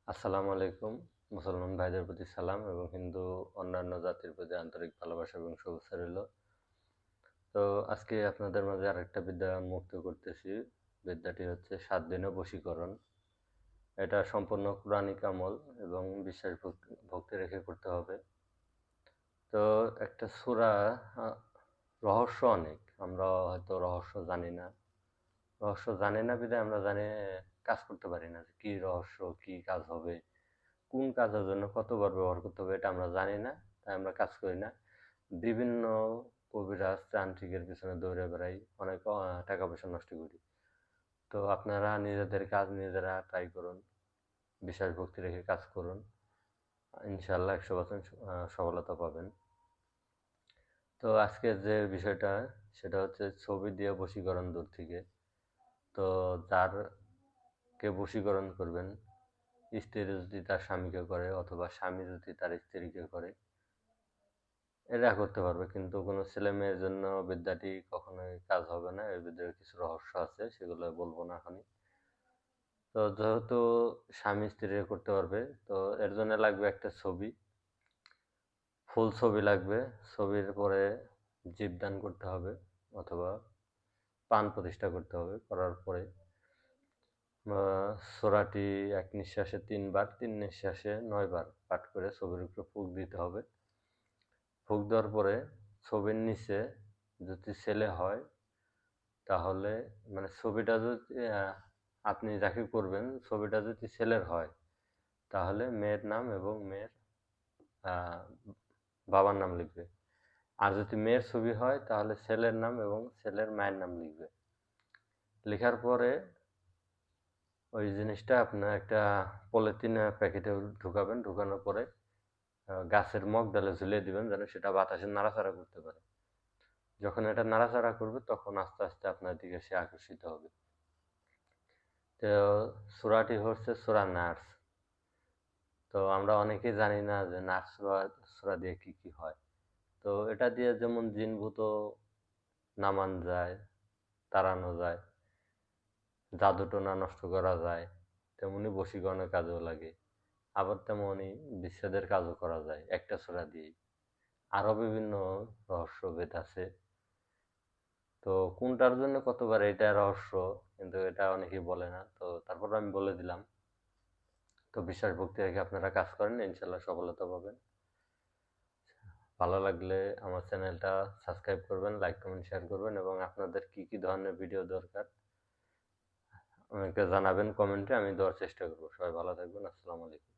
আসসালামু আলাইকুম। মুসলমান ভাইদের প্রতি সালাম এবং হিন্দু অন্যান্য জাতির প্রতি আন্তরিক ভালোবাসা এবং শুভেচ্ছা রইল। তো আজকে আপনাদের মাঝে আরেকটা বিদ্যা উন্মুক্ত করতেছি। বিদ্যাটি হচ্ছে ৭ দিনের বশীকরণ। এটা সম্পূর্ণ কুরআনিক আমল এবং বিশ্বাস ভক্তি রেখে করতে হবে। তো একটা সূরা আ রহস্য অনেক। আমরা হয়তো রহস্য জানি না। রহস্য জানি না বিধায় আমরা কাজ করতে পারি না যে কি রহস্য, কি কাজ হবে। কোন কাজের জন্য কতবার ব্যবহার করতে হবে এটা আমরা জানি না, তাই আমরা কাজ করি না। বিভিন্ন কবিরাজ, তান্ত্রিকের পিছনে দৌড়ে বেড়াই, অনেক টাকা পয়সা নষ্ট করি। তো আপনারা নিজেদের কাজ নিজেরা ট্রাই করুন, বিশ্বাস ভক্তি রেখে কাজ করুন। ইনশাআল্লাহ 100% সফলতা পাবেন। তো আজকের যে বিষয়টা সেটা হচ্ছে ছবি দিয়ে বশীকরণ দূর থেকে। তো যারকে বশীকরণ করবেন, স্ত্রী যদি তার স্বামীকে করে অথবা স্বামী যদি তার স্ত্রীকে করে, এরা করতে পারবে, কিন্তু কোনো ছেলে মেয়ের জন্য বিদ্যাটি কখনোই কাজ হবে না। এর ভিতরে কিছু রহস্য আছে, সেগুলো বলবো না এখনই। তো যেহেতু স্বামী স্ত্রী করতে পারবে, তো এর জন্য লাগবে একটা ছবি, ফুল ছবি লাগবে। ছবির পরে জীবদান করতে হবে অথবা পান প্রতিষ্ঠা করতে হবে। করার পরে সূরাটি এক নিঃশ্বাসে ৩ বার, ৩ নিঃশ্বাসে ৯ বার পাঠ করে ছবির উপরে ফুঁক দিতে হবে। ফুঁক দেওয়ার পরে ছবির নিচে যদি ছেলে হয় তাহলে, মানে ছবিটা যদি আপনি যাকে করবেন ছবিটা যদি ছেলের হয় তাহলে মেয়ের নাম এবং মেয়ের আহ, বাবার নাম লিখবে। আর যদি মেয়ের ছবি হয় তাহলে ছেলের নাম এবং ছেলের মায়ের নাম লিখবে। লেখার পরে ওই জিনিসটা আপনার একটা পলিথিন প্যাকেটে ঢুকাবেন। ঢুকানোর পরে গাছের মগডালে ঝুলিয়ে দিবেন যেন সেটা বাতাসে নাড়াচাড়া করতে পারে। যখন এটা নাড়াচাড়া করবে তখন আস্তে আস্তে আপনার দিকে সে আকর্ষিত হবে। তো সূরাটি হচ্ছে সূরা নাস। তো আমরা অনেকেই জানি না যে নাস সূরা দিয়ে কি কি হয়। তো এটা দিয়ে যেমন জিন ভূত নামান যায়, তাড়ানো যায়, জাদুটোনা নষ্ট করা যায়, তেমনি বশীকরণের কাজেও লাগে। আবার তেমনি বিচ্ছেদের কাজও করা যায় একটা সূরা দিয়েই। আরো বিভিন্ন রহস্যভেদ আছে। তো কোনটার জন্য কতবার এটা রহস্য, কিন্তু এটা অনেকেই বলে না। তো তারপর আমি বলে দিলাম। তো বিশ্বাস ভক্তি রেখে আপনারা কাজ করেন, ইনশাল্লাহ সফলতা পাবেন। ভালো লাগলে আমার চ্যানেলটা সাবস্ক্রাইব করবেন, লাইক কমেন্ট শেয়ার করবেন এবং আপনাদের কি কি ধরনের ভিডিও দরকার আমাকে জানাবেন কমেন্টে, আমি দেওয়ার চেষ্টা করবো। সবাই ভালো থাকবেন। আসসালামু আলাইকুম।